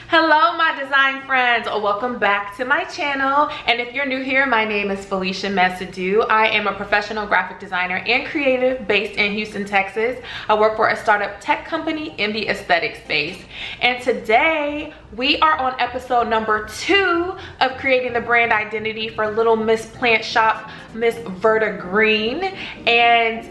Hello my design friends, welcome back to my channel. And if you're new here, my name is Felicia Mesadieu. I am a professional graphic designer and creative based in Houston, Texas. I work for a startup tech company in the aesthetic space. And today we are on episode number 2 of creating the brand identity for Little Miss Plant Shop, Miss Verta Green. And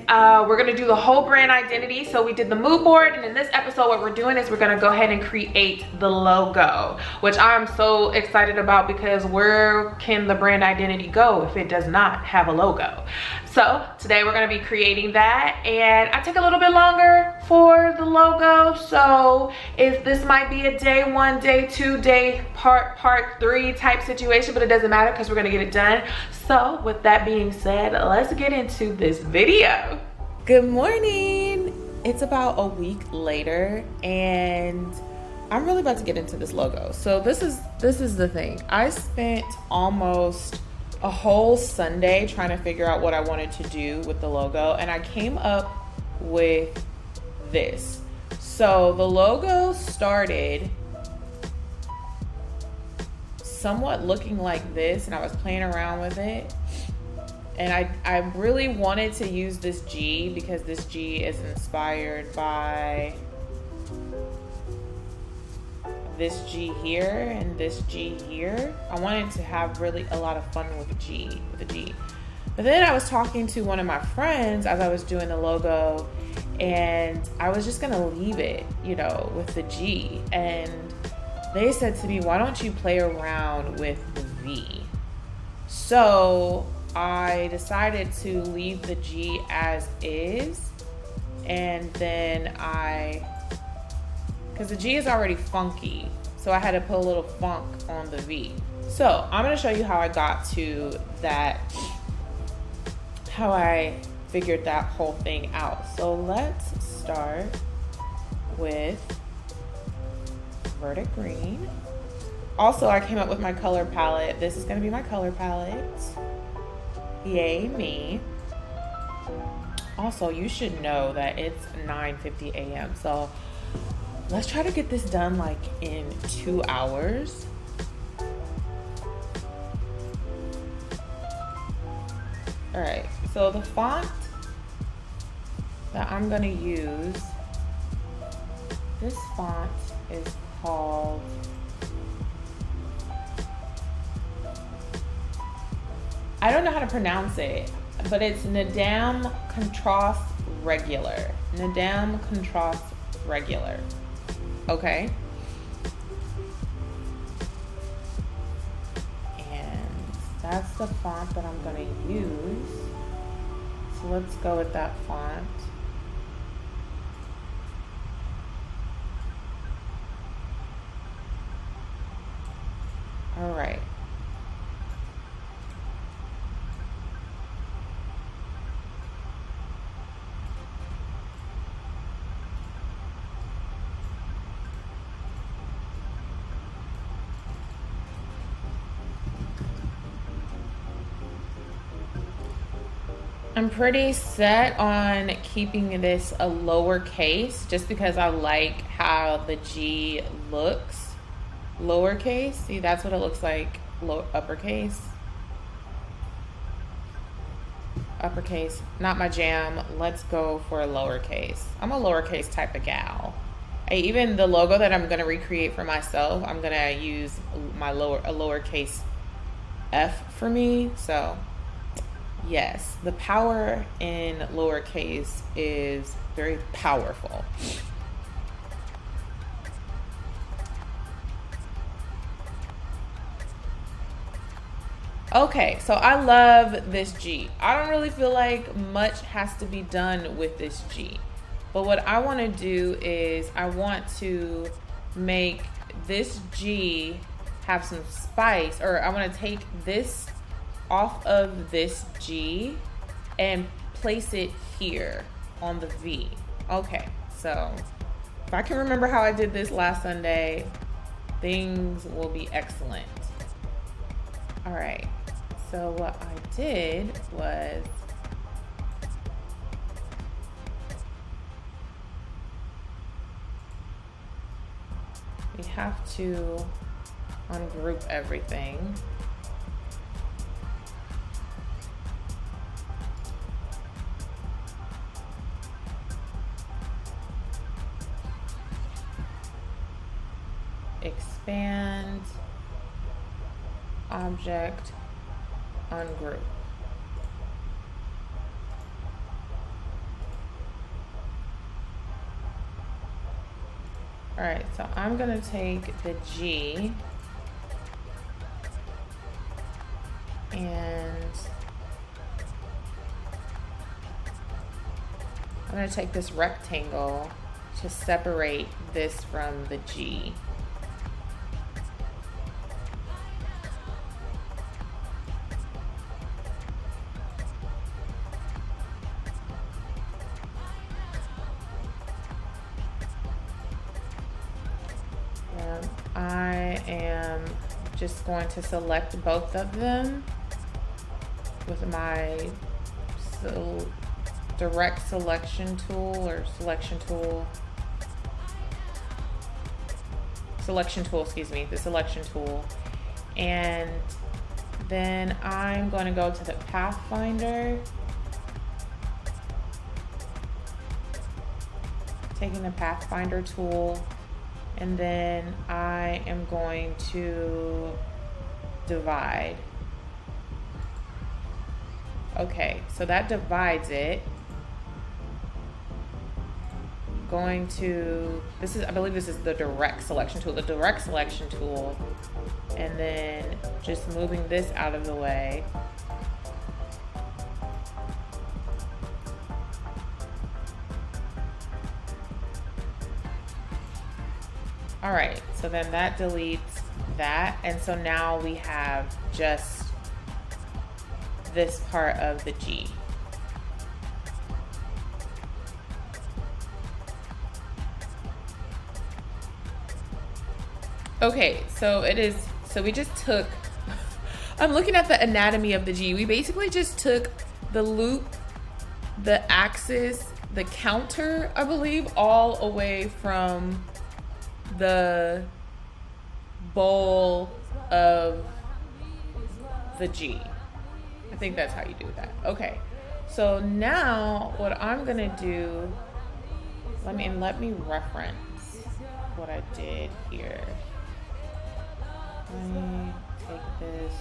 we're gonna do the whole brand identity. So we did the mood board, and in this episode what we're doing is we're gonna go ahead and create the logo, which I'm so excited about because where can the brand identity go if it does not have a logo? So today we're going to be creating that, and I took a little bit longer for the logo, so this might be a day 1, day 2, day part 3 type situation, but it doesn't matter because we're going to get it done. So with that being said, let's get into this video. Good morning. It's about a week later and I'm really about to get into this logo. So this is the thing. I spent almost a whole Sunday trying to figure out what I wanted to do with the logo, and I came up with this. So the logo started somewhat looking like this, and I was playing around with it. And I really wanted to use this G because this G is inspired by this G here and this G here. I wanted to have really a lot of fun with the G. But then I was talking to one of my friends as I was doing the logo, and I was just gonna leave it, with the G. And they said to me, why don't you play around with the V? So I decided to leave the G as is, and then because the G is already funky, so I had to put a little funk on the V. So I'm gonna show you how I got to that, how I figured that whole thing out. So let's start with Verta Green. Also, I came up with my color palette. This is gonna be my color palette. Yay me. Also, you should know that it's 9:50 a.m. So let's try to get this done like in 2 hours. All right, so the font that I'm gonna use, this font is called, I don't know how to pronounce it, but it's Nadam Contrast Regular. Nadam Contrast Regular. Okay. And that's the font that I'm going to use. So let's go with that font. All right. I'm pretty set on keeping this a lowercase just because I like how the G looks lowercase. See, that's what it looks like, uppercase. Uppercase, not my jam. Let's go for a lowercase. I'm a lowercase type of gal. Even the logo that I'm gonna recreate for myself, I'm gonna use a lowercase F for me, so. Yes, the power in lowercase is very powerful. Okay, so I love this G. I don't really feel like much has to be done with this G. But what I want to do is I want to make this G have some spice, or I want to take this off of this G and place it here on the V. Okay, so if I can remember how I did this last Sunday, things will be excellent. All right, so what I did was we have to ungroup everything. Expand, object, ungroup. All right, so I'm gonna take the G and I'm gonna take this rectangle to separate this from the G. I am just going to select both of them with my direct selection tool or selection tool, excuse me, the selection tool. And then I'm going to go to the Pathfinder, taking the Pathfinder tool. And then I am going to divide. Okay, so that divides it. Going to, I believe this is the direct selection tool, and then just moving this out of the way. All right, so then that deletes that. And so now we have just this part of the G. Okay, so we just took, I'm looking at the anatomy of the G. We basically just took the loop, the axis, the counter, I believe, all away from the bowl of the G. I think that's how you do that. Okay, so now what I'm gonna do, let me reference what I did here. Let me take this.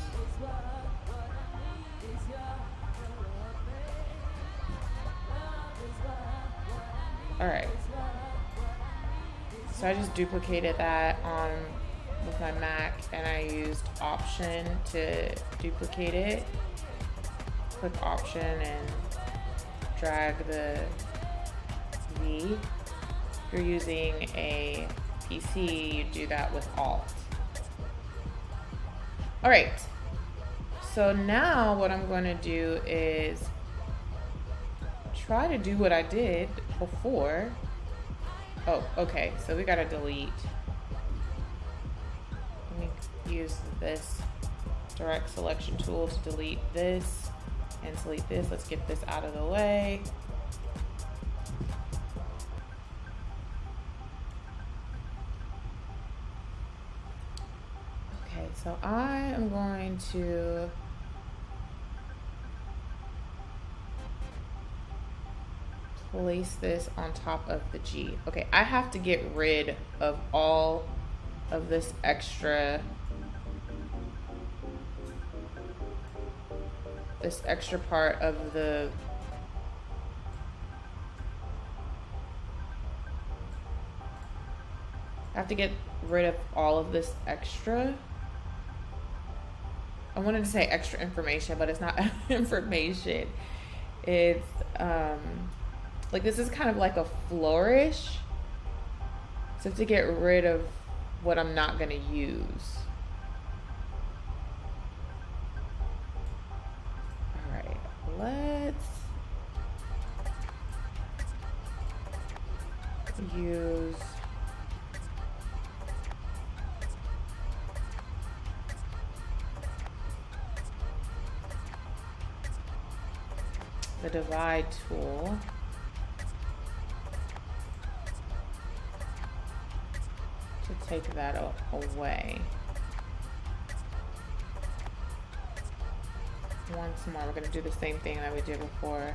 All right. So I just duplicated that with my Mac, and I used Option to duplicate it. Click Option and drag the V. If you're using a PC, you do that with Alt. All right. So now what I'm going to do is try to do what I did before. Oh, okay, so we gotta delete. Let me use this direct selection tool to delete this and delete this. Let's get this out of the way. Okay, so I am going to place this on top of the G. Okay, I have to get rid of all of this extra part of the I have to get rid of all of this extra. I wanted to say extra information, but it's not information. It's like this is kind of like a flourish. So I have to get rid of what I'm not gonna use. All right, let's use the divide tool to take that away. Once more, we're gonna do the same thing that we did before.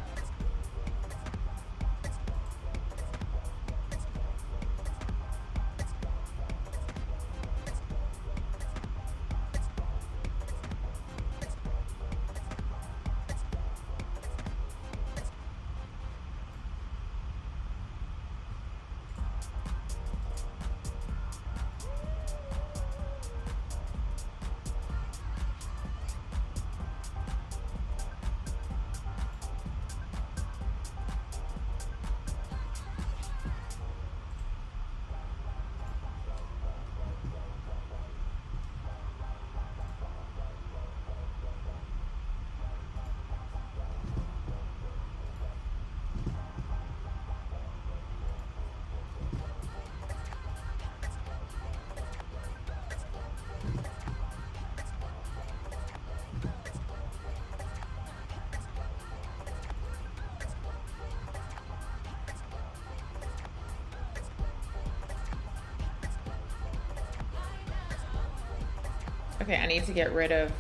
Okay, I need to get rid of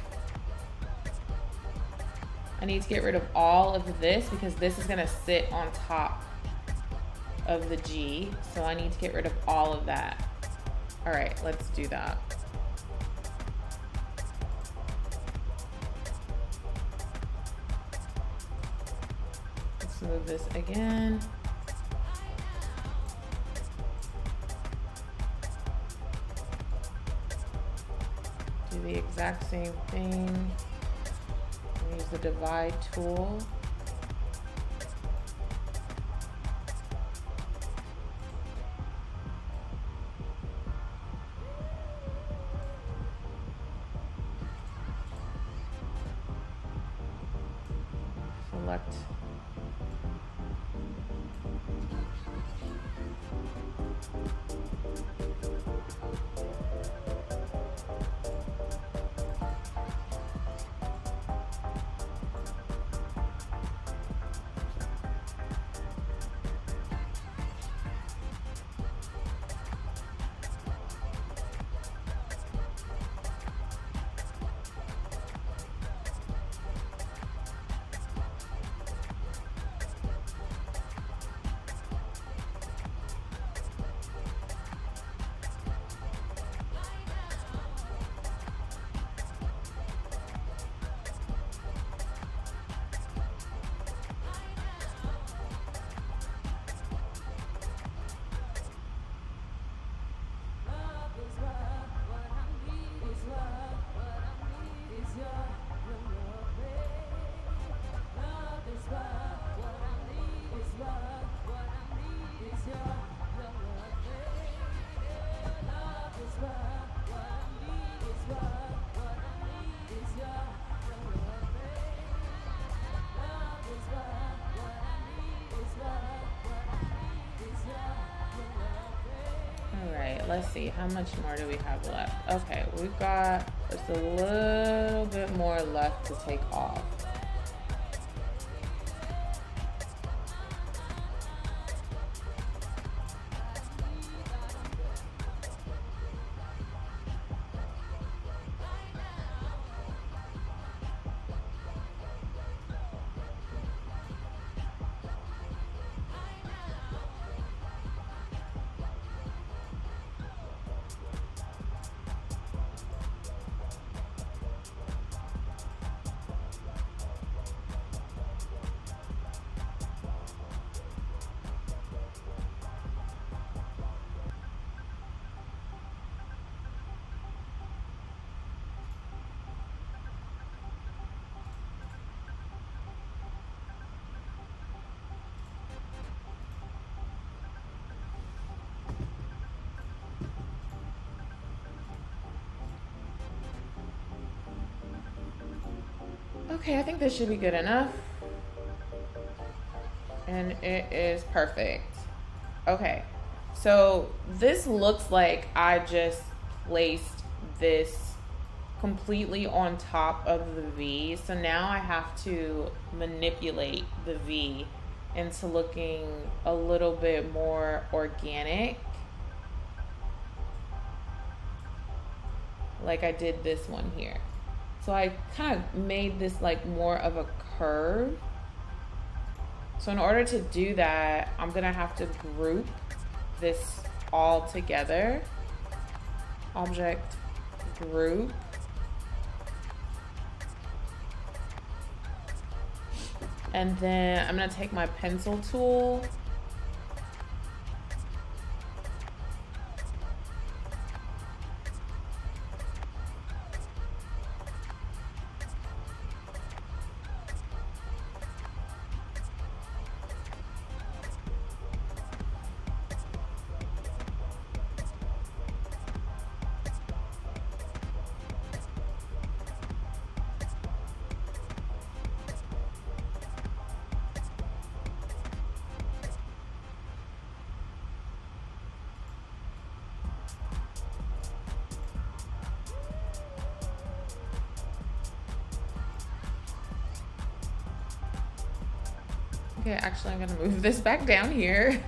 all of this because this is gonna sit on top of the G. So I need to get rid of all of that. All right, let's do that. Let's move this again. Do the exact same thing. Use the divide tool. Select let's see, how much more do we have left? Okay, we've got just a little bit more left to take off. Okay, I think this should be good enough. And it is perfect. Okay, so this looks like I just placed this completely on top of the V. So now I have to manipulate the V into looking a little bit more organic. like I did this one here. So I kind of made this like more of a curve. So in order to do that, I'm gonna have to group this all together. Object, group. And then I'm gonna take my pencil tool. Okay, actually I'm gonna move this back down here.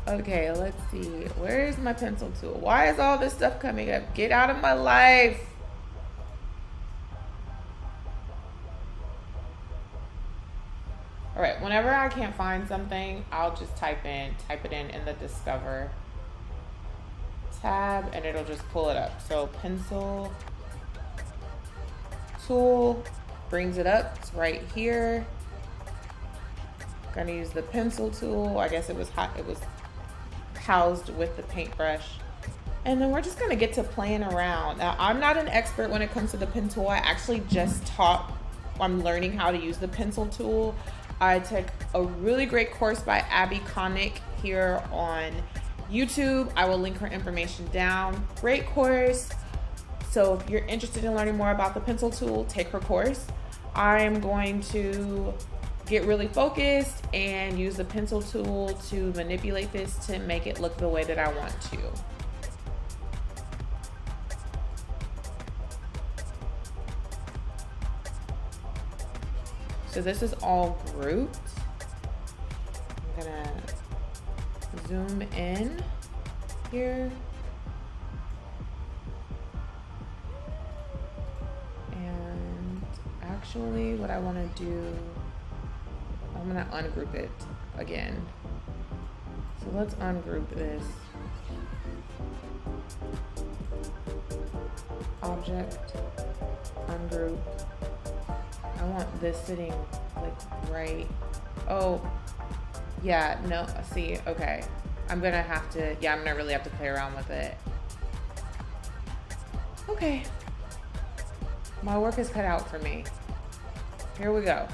Okay, let's see. Where's my pencil tool? Why is all this stuff coming up? Get out of my life. All right, whenever I can't find something, I'll just type it in the Discover tab, and it'll just pull it up. So pencil tool brings it up. It's right here. Gonna use the pencil tool. I guess it was housed with the paintbrush. And then we're just gonna get to playing around. Now, I'm not an expert when it comes to the pen tool. I actually I'm learning how to use the pencil tool. I took a really great course by Abi Connick here on YouTube. I will link her information down. Great course. So if you're interested in learning more about the pencil tool, take her course. I am going to get really focused and use the pencil tool to manipulate this to make it look the way that I want to. So this is all grouped. I'm gonna zoom in here. And actually what I wanna do, I'm gonna ungroup it again. So let's ungroup this. Object, ungroup. I want this sitting like right. Oh, yeah, no, see, okay. I'm gonna really have to play around with it. Okay. My work is cut out for me. Here we go.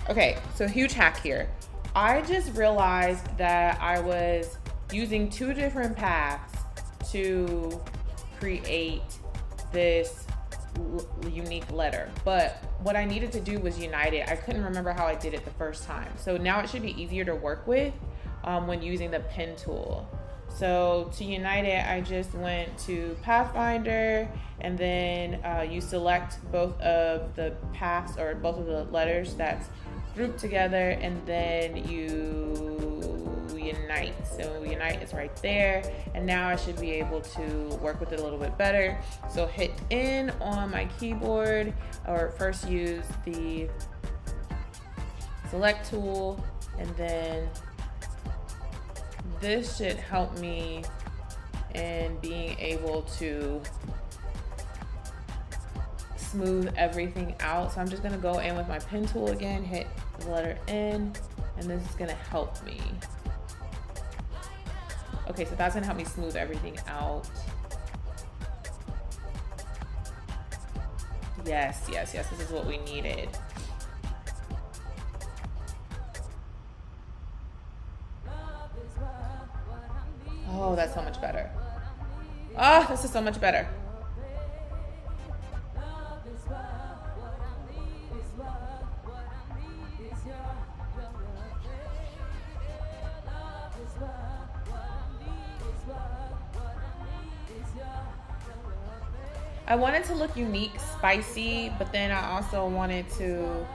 Okay, so huge hack here. I just realized that I was using two different paths to create this unique letter, but what I needed to do was unite it. I couldn't remember how I did it the first time, so now it should be easier to work with when using the pen tool. So to unite it, I just went to Pathfinder, and then you select both of the paths or both of the letters that's grouped together, and then you unite. So unite is right there, and now I should be able to work with it a little bit better. So hit N on my keyboard, or first use the select tool, and then this should help me in being able to smooth everything out. So I'm just gonna go in with my pen tool again, hit the letter N, and this is gonna help me. Okay, so that's gonna help me smooth everything out. Yes, this is what we needed. Oh, that's so much better. Oh, this is so much better. I wanted to look unique, spicy, but then I also wanted to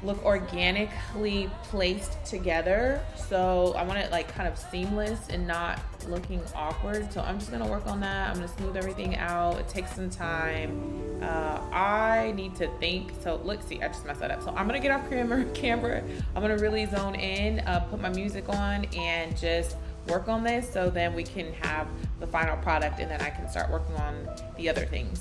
look organically placed together. So I want it like kind of seamless and not looking awkward. So I'm just gonna work on that. I'm gonna smooth everything out. It takes some time. I need to think. So look, see, I just messed that up. So I'm gonna get off camera. I'm gonna really zone in, put my music on, and just work on this, so then we can have the final product, and then I can start working on the other things.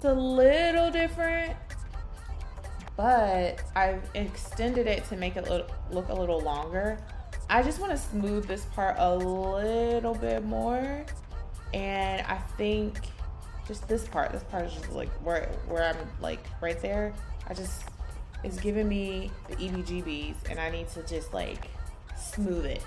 It's a little different, but I've extended it to make it look a little longer. I just want to smooth this part a little bit more, and I think just this part is just like where I'm like right there. It's giving me the EBGBs, and I need to just like smooth it.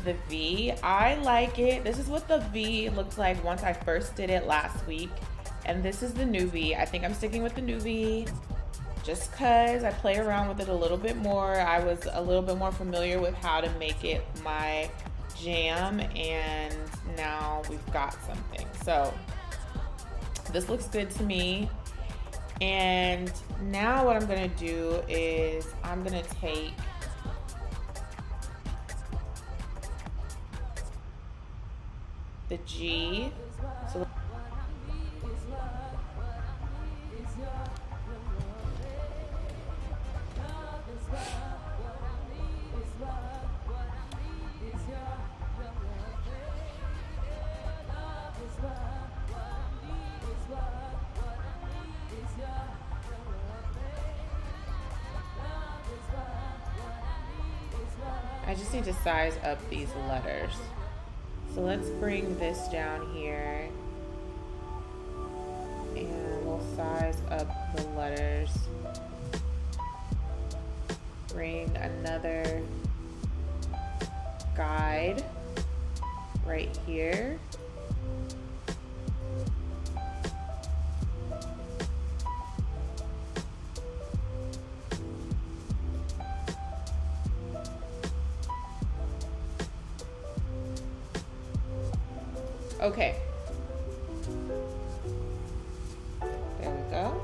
the V. I like it. This is what the V looked like once I first did it last week. And this is the new V. I think I'm sticking with the new V just because I play around with it a little bit more. I was a little bit more familiar with how to make it my jam, and now we've got something. So this looks good to me. And now what I'm gonna do is I'm gonna take the G. So I just need to size up these letters. So let's bring this down here and we'll size up the letters. Bring another guide right here. Okay, there we go.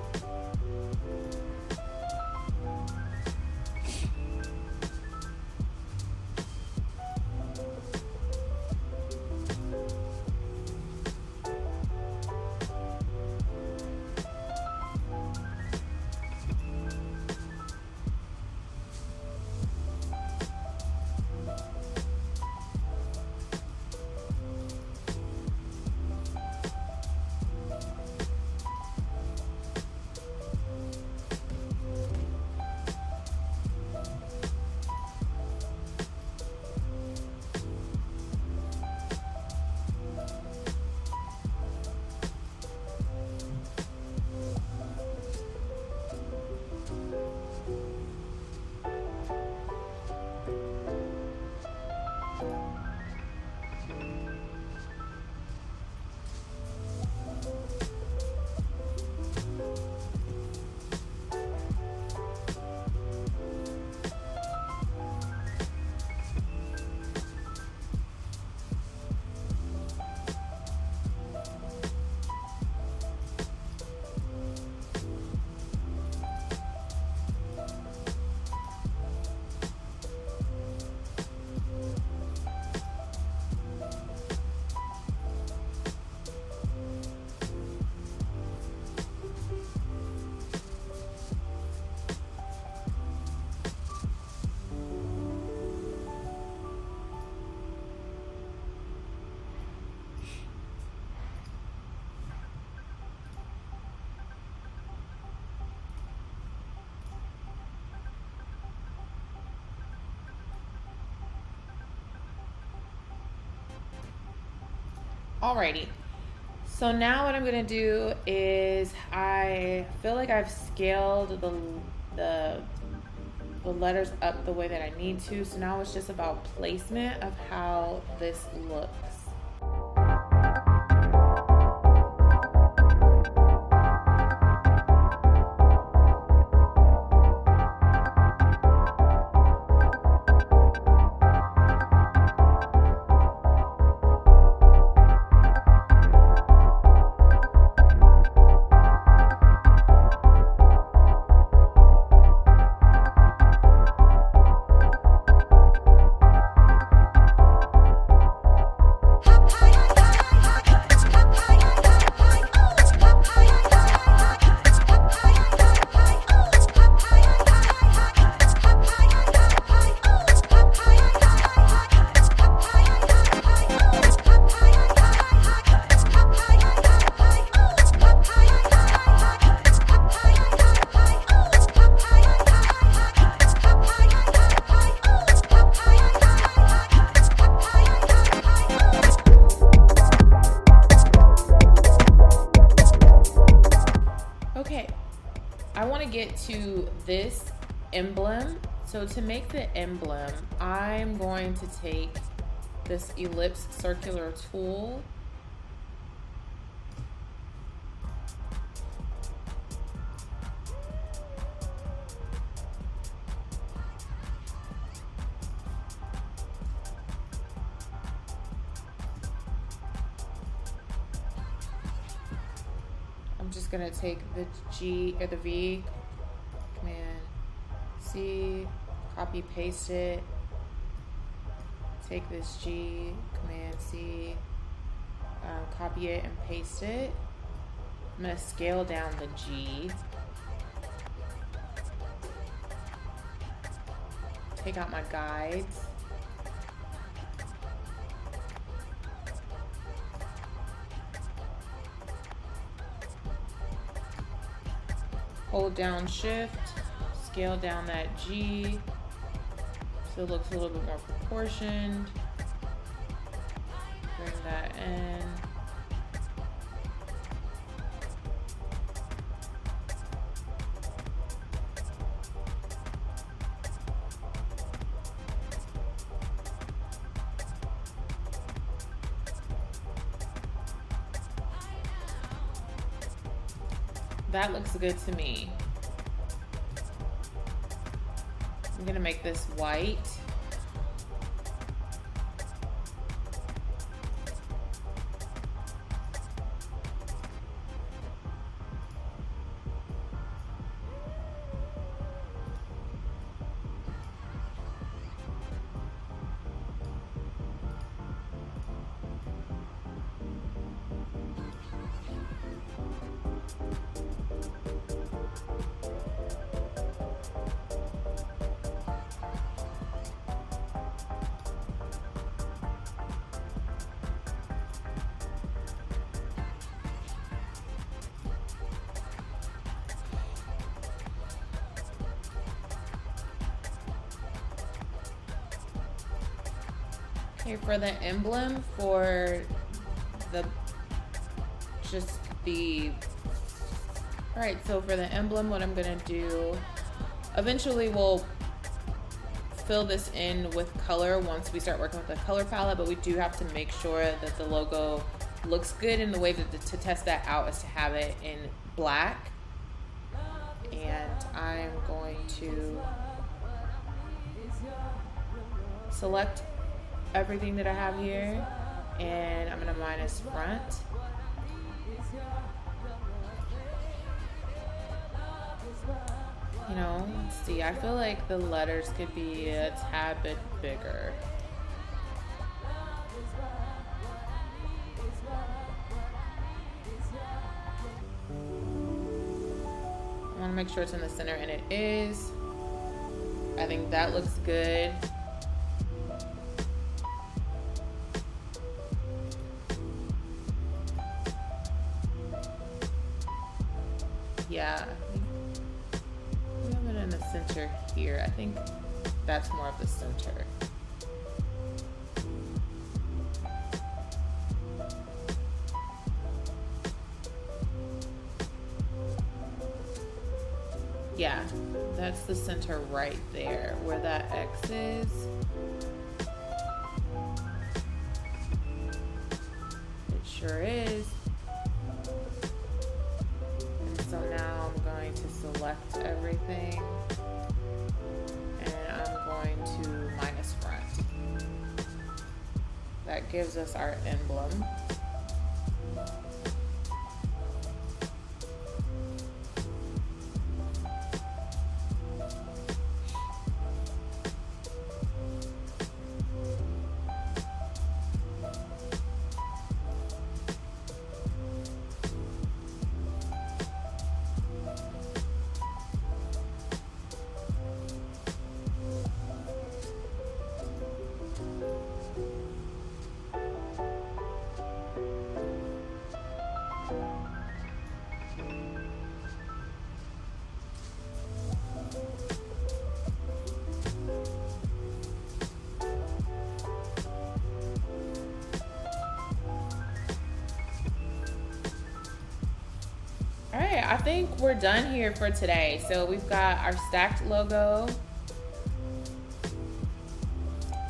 Alrighty, so now what I'm gonna do is I feel like I've scaled the letters up the way that I need to. So now it's just about placement of how this looks. To this emblem. So to make the emblem, I'm going to take this ellipse circular tool. I'm just gonna take the G or the V, Command C, copy paste it. Take this G, Command C, copy it and paste it. I'm gonna scale down the G. Take out my guides. Hold down Shift, scale down that G so it looks a little bit more proportioned. Bring that in. That looks good to me. I'm gonna make this white. Okay, for the emblem, for the, all right, so for the emblem, what I'm gonna do, eventually we'll fill this in with color once we start working with the color palette, but we do have to make sure that the logo looks good, and the way to test that out is to have it in black. And I'm going to select everything that I have here, and I'm gonna minus front. You know, let's see, I feel like the letters could be a tad bit bigger. I wanna make sure it's in the center, and it is. I think that looks good. Yeah, we have it in the center here. I think that's more of the center. Yeah, that's the center right there, where that X is. It sure is. So now I'm going to select everything, and I'm going to minus front. That gives us our emblem. All right, I think we're done here for today. So we've got our stacked logo.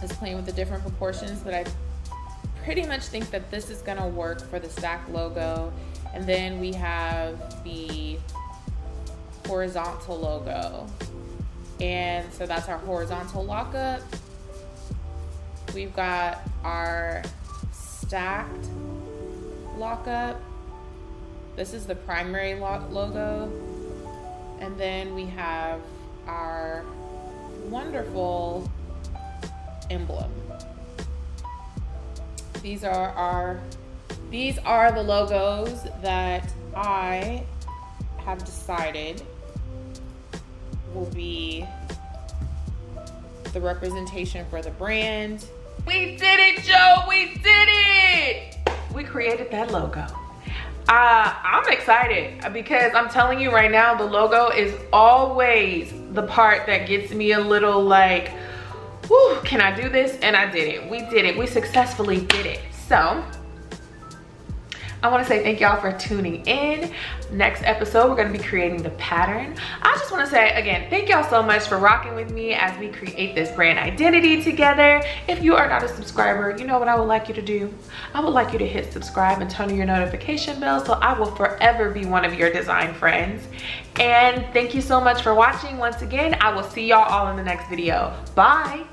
It's playing with the different proportions that I pretty much think that this is gonna work for the stack logo. And then we have the horizontal logo. And so that's our horizontal lockup. We've got our stacked lockup. This is the primary logo. And then we have our wonderful emblem. These are the logos that I have decided will be the representation for the brand. We did it, Joe, we did it! We created that logo. I'm excited because I'm telling you right now, the logo is always the part that gets me a little like, whew, can I do this? And I did it. We did it. We successfully did it. So I want to say thank y'all for tuning in. Next episode, we're going to be creating the pattern. I just want to say again, thank y'all so much for rocking with me as we create this brand identity together. If you are not a subscriber, you know what I would like you to do? I would like you to hit subscribe and turn on your notification bell so I will forever be one of your design friends. And thank you so much for watching. Once again, I will see y'all all in the next video. Bye.